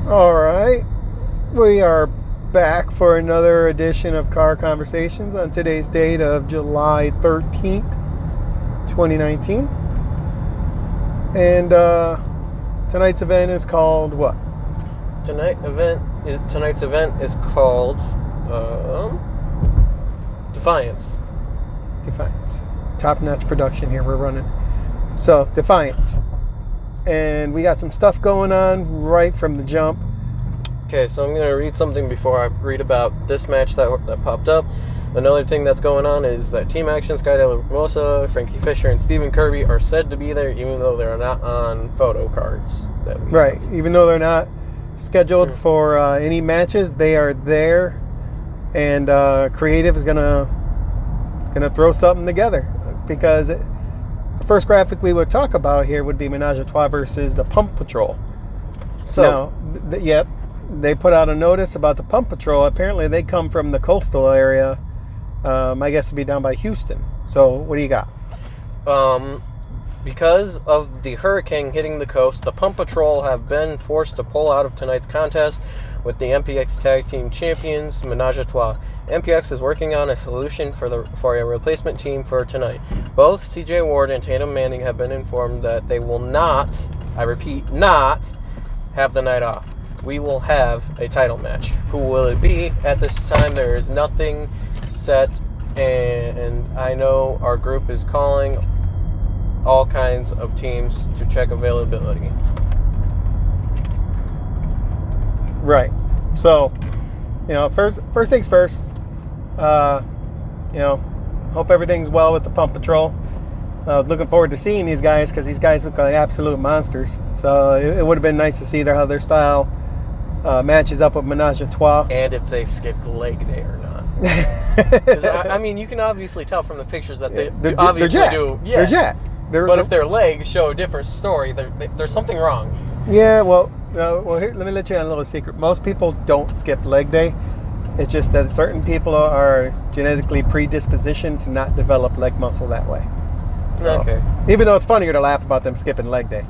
All right. We are back for another edition of Car Conversations on today's date of July 13th, 2019. And tonight's event is called what? Tonight's event is called Defiance. Defiance. Top-notch production here we're running. So, Defiance. And we got some stuff going on right from the jump. Okay, so I'm going to read something before I read about this match that popped up. Another thing that's going on is that Team Action, Sky De La Hermosa, Frankie Fisher, and Stephen Kirby are said to be there, even though they're not on photo cards. Right, even though they're not scheduled for any matches, they are there, and Creative is gonna throw something together, because the first graphic we would talk about here would be Menage a Trois versus the Pump Patrol. So, now, they put out a notice about the Pump Patrol. Apparently, they come from the coastal area. I guess it'd be down by Houston. So, what do you got? Because of the hurricane hitting the coast, the Pump Patrol have been forced to pull out of tonight's contest with the MPX Tag Team Champions, Menage a Trois. MPX is working on a solution for a replacement team for tonight. Both CJ Ward and Tatum Manning have been informed that they will not, I repeat, not have the night off. We will have a title match. Who will it be? At this time, there is nothing set, and I know our group is calling all kinds of teams to check availability. Right. So, first things first. Hope everything's well with the Pump Patrol. Looking forward to seeing these guys, because these guys look like absolute monsters. So it would have been nice to see how their style matches up with Menage a Trois. And if they skip leg day or not. I mean, you can obviously tell from the pictures that they obviously do. Yeah. They're jacked. But if their legs show a different story, there's something wrong. Yeah, well, here, let me let you in a little secret. Most people don't skip leg day. It's just that certain people are genetically predispositioned to not develop leg muscle that way. So, okay. Even though it's funnier to laugh about them skipping leg day.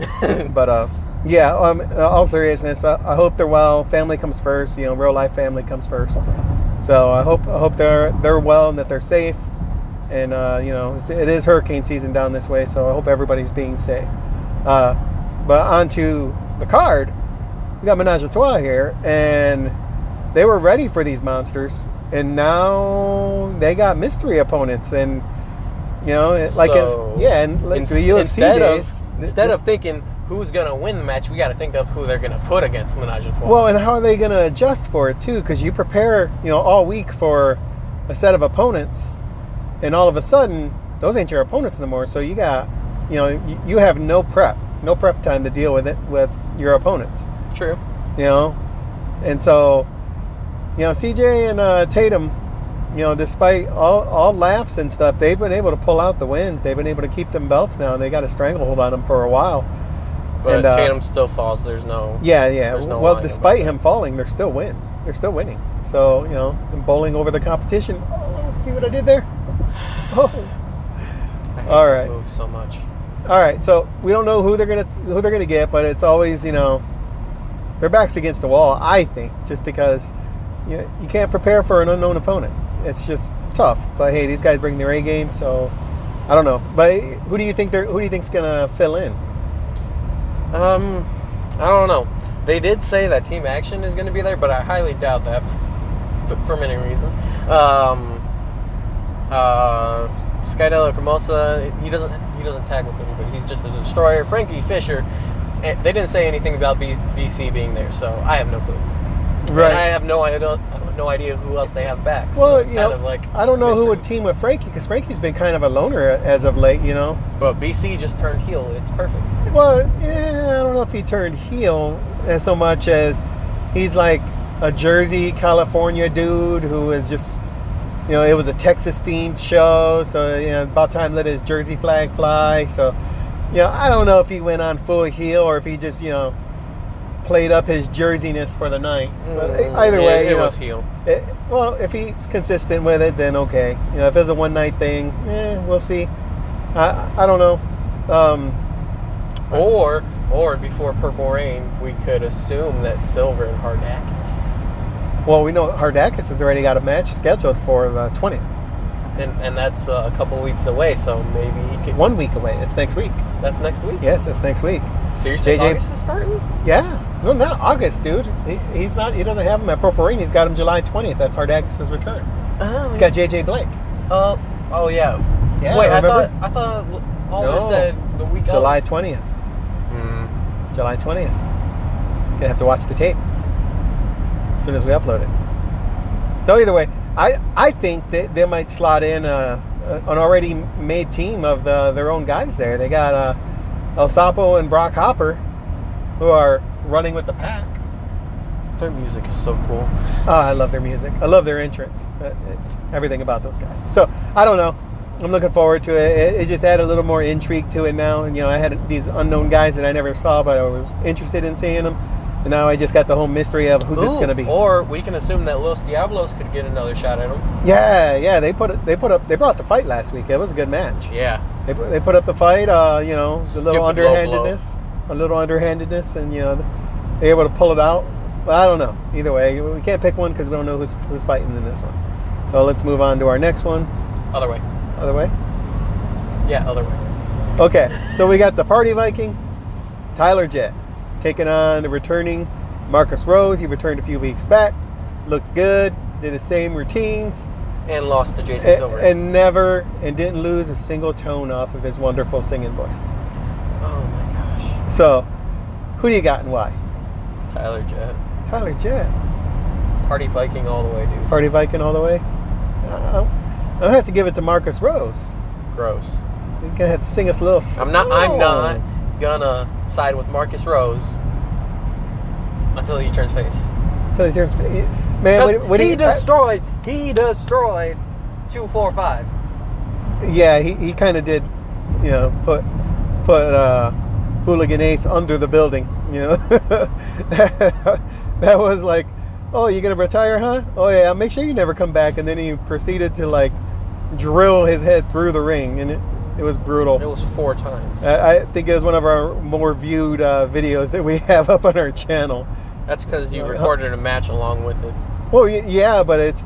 But, all seriousness, I hope they're well. Family comes first. Real life family comes first. So I hope they're well and that they're safe. And, it is hurricane season down this way, so I hope everybody's being safe. But on to the card, we got Menage a Trois here, and they were ready for these monsters, and now they got mystery opponents. And, the UFC days. Instead of thinking who's going to win the match, we got to think of who they're going to put against Menage a Trois. Well, and how are they going to adjust for it, too? Because you prepare, all week for a set of opponents, and all of a sudden, those ain't your opponents no more. So you got, you have no prep time to deal with it with your opponents. True. And so, CJ and Tatum, despite all laughs and stuff, they've been able to pull out the wins. They've been able to keep them belts now, and they got a stranglehold on them for a while. But Tatum still falls. There's no. Yeah. There's no well, despite him falling, they're still winning. So and bowling over the competition. Oh, see what I did there? Oh. All right. Move so much. All right. So we don't know who they're gonna get, but it's always their back's against the wall. I think just because you can't prepare for an unknown opponent. It's just tough. But hey, these guys bring their A game, so I don't know. But who do you think's gonna fill in? I don't know. They did say that Team Action is going to be there, but I highly doubt that for many reasons. Sky De La Hermosa, he doesn't tag with anybody. He's just a destroyer. Frankie Fisher, they didn't say anything about BC being there, so I have no clue. Right. And I have no idea who else they have back. So well, it's kind of like I don't know mystery. Who would team with Frankie, because Frankie's been kind of a loner as of late, But BC just turned heel. It's perfect. Well, I don't know if he turned heel as so much as he's like a Jersey, California dude who is just, it was a Texas-themed show, so, about time let his Jersey flag fly. So, I don't know if he went on full heel or if he just, played up his jerseyness for the night. But either way, it was heel. Well, if he's consistent with it, then okay. If it's a one-night thing, we'll see. I don't know. Or Or before Purple Rain, we could assume that Silver and Hardakis. Well, we know Hardakis has already got a match scheduled for the 20th. And that's a couple weeks away, so maybe he could... 1 week away. It's next week. That's next week? Yes, it's next week. Seriously, August is starting? Yeah. No, not August, dude. He's not. He doesn't have him at Purple Rain. He's got him July 20th. That's Hardakis' return. Oh. He's got JJ Blake. Oh, yeah. Yeah, wait, remember? I thought Alder said the week of. July 20th. July 20th. Gonna have to watch the tape as soon as we upload it. So either way, I think that they might slot in an already made team of their own guys there. They got El Sapo and Brock Hopper, who are running with the pack. Their music is so cool. Oh, I love their music. I love their entrance. Everything about those guys. So I don't know. I'm looking forward to it. It just added a little more intrigue to it now. And, I had these unknown guys that I never saw, but I was interested in seeing them. And now I just got the whole mystery of who's it's going to be. Or we can assume that Los Diablos could get another shot at them. Yeah. They brought the fight last week. It was a good match. Yeah. They put up the fight. The little underhandedness, and they're able to pull it out. But I don't know. Either way, we can't pick one because we don't know who's fighting in this one. So let's move on to our next one. Other way. Other way? Yeah, other way. Okay, so we got the Party Viking, Tyler Jett, taking on the returning Marcus Rose. He returned a few weeks back, looked good, did his same routines. And lost to Jason Silver. And didn't lose a single tone off of his wonderful singing voice. Oh my gosh. So, who do you got and why? Tyler Jett. Tyler Jett. Party Viking all the way, dude. Party Viking all the way? I'll have to give it to Marcus Rose. Gross. You're going to have to sing us a little song. I'm not gonna side with Marcus Rose until he turns face. Until he turns face. Man, when he destroyed 245. Yeah, he kind of did, put Hooligan Ace under the building, That was like, oh, you going to retire, huh? Oh, yeah, make sure you never come back. And then he proceeded to, drill his head through the ring, and it was brutal. It was 4 times. I think it was one of our more viewed videos that we have up on our channel. That's because you recorded a match along with it. Well, yeah, but it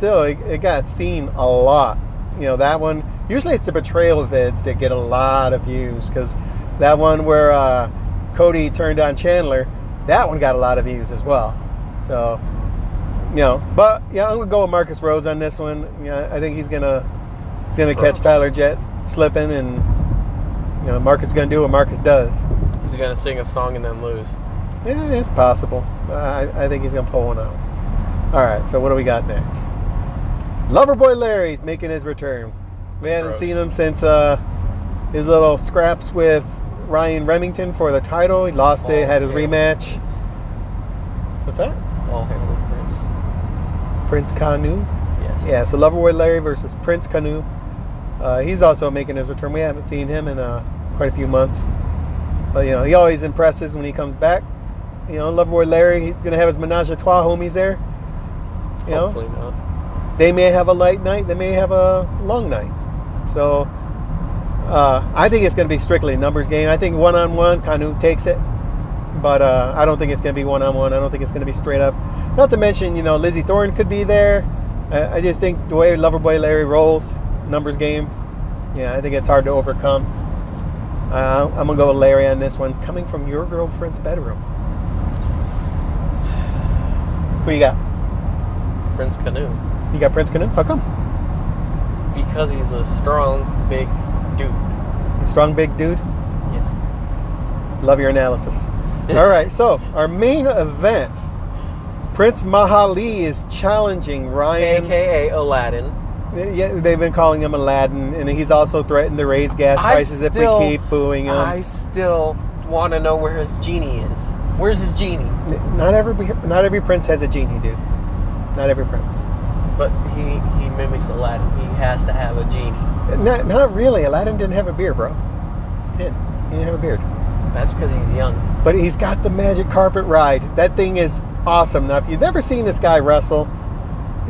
got seen a lot. That one, usually it's the betrayal vids that get a lot of views, because that one where Cody turned on Chandler, that one got a lot of views as well. So, but yeah, I'm gonna go with Marcus Rose on this one. I think he's gonna catch Tyler Jett slipping, and Marcus is gonna do what Marcus does. He's gonna sing a song and then lose. Yeah, it's possible. I think he's gonna pull one out. All right, so what do we got next? Loverboy Larry's making his return. We haven't seen him since his little scraps with Ryan Remington for the title. He lost it, had his rematch. What's that? All hail with Prince. Prince Kanu? Yes. Yeah, so Loverboy Larry versus Prince Kanu. He's also making his return. We haven't seen him in quite a few months. But, he always impresses when he comes back. Loverboy Larry, he's going to have his menage a trois homies there. Hopefully not. They may have a light night. They may have a long night. So, I think it's going to be strictly a numbers game. I think one-on-one, Kanu takes it. But I don't think it's going to be one-on-one. I don't think it's going to be straight up. Not to mention, Lizzie Thorne could be there. I just think the way Loverboy Larry rolls, numbers game, I think it's hard to overcome. I'm going to go with Larry on this one. Coming from your girlfriend's bedroom. Who you got? Prince Kanu. You got Prince Kanu? How come? Because he's a strong, big dude. He's a strong, big dude? Yes. Love your analysis. All right, so our main event, Prince Mahali is challenging Ryan. A.K.A. Aladdin. Yeah, they've been calling him Aladdin, and he's also threatened to raise gas prices if we keep booing him. I still want to know where his genie is. Where's his genie? Not every prince has a genie, dude. Not every prince. But he mimics Aladdin. He has to have a genie. Not really. Aladdin didn't have a beard, bro. He didn't. He didn't have a beard. That's because he's young. But he's got the magic carpet ride. That thing is awesome. Now, if you've never seen this guy wrestle,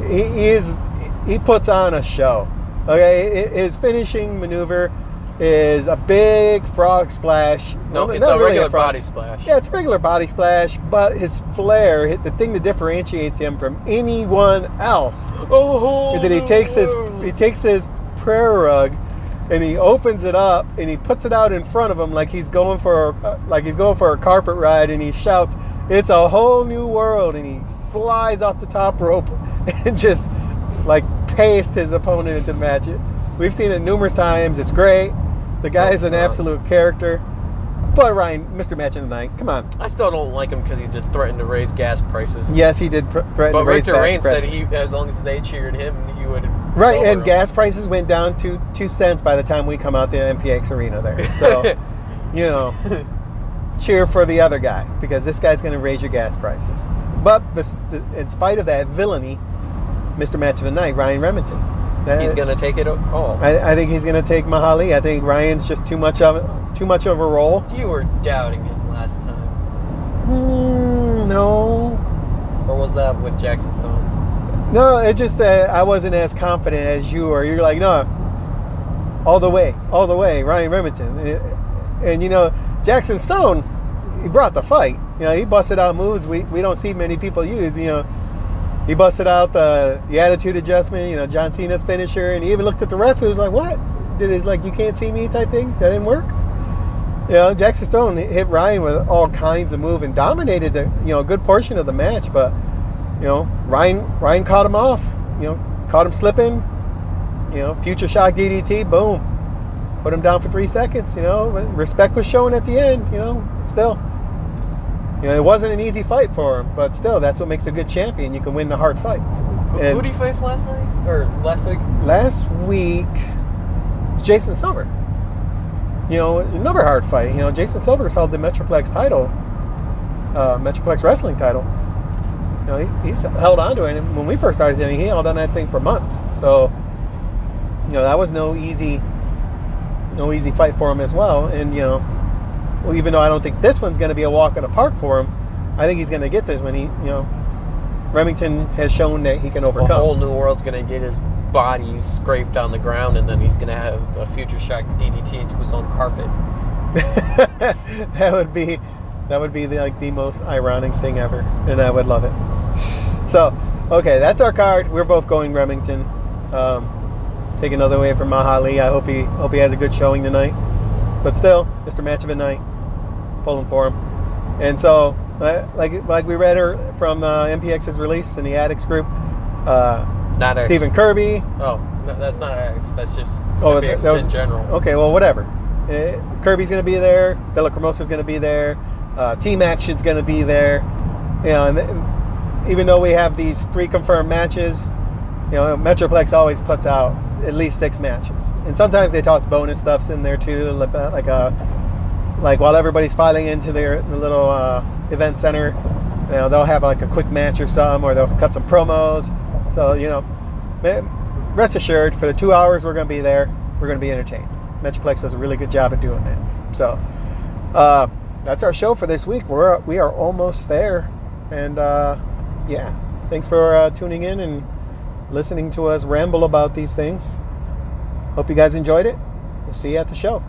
he puts on a show. Okay, his finishing maneuver is a big frog splash. No, Well, it's not a really regular frog. body splash. Yeah, it's a regular body splash, but his flair, the thing that differentiates him from anyone else, Oh, is that he takes his prayer rug and he opens it up and he puts it out in front of him like he's going for a carpet ride, and he shouts, "It's a whole new world!" and he flies off the top rope and just like paste his opponent into the match. We've seen it numerous times. It's great. The guy is an absolute character. But Ryan, Mr. Match of the Night, come on. I still don't like him because he just threatened to raise gas prices. Yes, he did threaten But to raise Victor Reigns prices. said as long as they cheered him, he would. Right, lower and them. gas prices went down to 2 cents by the time we come out the MPX arena there. So, you know, cheer for the other guy, because this guy's going to raise your gas prices. But in spite of that villainy, Mr. Match of the Night, Ryan Remington. He's going to take it all. I think he's going to take Mahali. I think Ryan's just too much of a role. You were doubting it last time. No. Or was that with Jackson Stone? No, it's just that I wasn't as confident as you are. You're like, no, all the way, Ryan Remington. And you know, Jackson Stone, he brought the fight. You know, he busted out moves we don't see many people use. You know, he busted out the attitude adjustment, you know, John Cena's finisher, and he even looked at the ref and was like, what? Did his like, you can't see me type thing? That didn't work? You know, Jackson Stone hit Ryan with all kinds of moves and dominated a good portion of the match, but you know, Ryan caught him off, you know, caught him slipping, you know, future shock DDT, boom. Put him down for 3 seconds, you know. Respect was shown at the end, you know, still. You know, it wasn't an easy fight for him, but still, that's what makes a good champion. You can win the hard fights. Who did he face last night? Or last week? Last week, it's Jason Silver. You know, another hard fight. You know, Jason Silver held the Metroplex title, Metroplex Wrestling title. You know, he's held on to it. And when we first started, he held on that thing for months. So, you know, that was no easy fight for him as well. And, you know, well, even though I don't think this one's going to be a walk in the park for him, I think he's going to get this when Remington has shown that he can overcome. The whole new world's going to get his body scraped on the ground, and then he's going to have a future shock DDT into his own carpet. That would be the most ironic thing ever, and I would love it. So, okay, that's our card. We're both going Remington. Take another away from Mahali. I hope he has a good showing tonight. But still, Mr. Match of the Night, pulling for him. And so, like we read from MPX's release in the Addicts group, Not X. Stephen Kirby. Oh, no, that's not X. That's just MPX in general. Okay, well, whatever. Kirby's going to be there. De La Cremosa's going to be there. Team Action's going to be there. You know, and even though we have these 3 confirmed matches, you know, Metroplex always puts out at least 6 matches, and sometimes they toss bonus stuffs in there too, like while everybody's filing into the little event center, you know, they'll have like a quick match or something, or they'll cut some promos. So, you know, rest assured, for the 2 hours we're going to be there, we're going to be entertained. Metroplex does a really good job at doing that. So that's our show for this week. We are almost there, and yeah, thanks for tuning in and listening to us ramble about these things. Hope you guys enjoyed it. We'll see you at the show.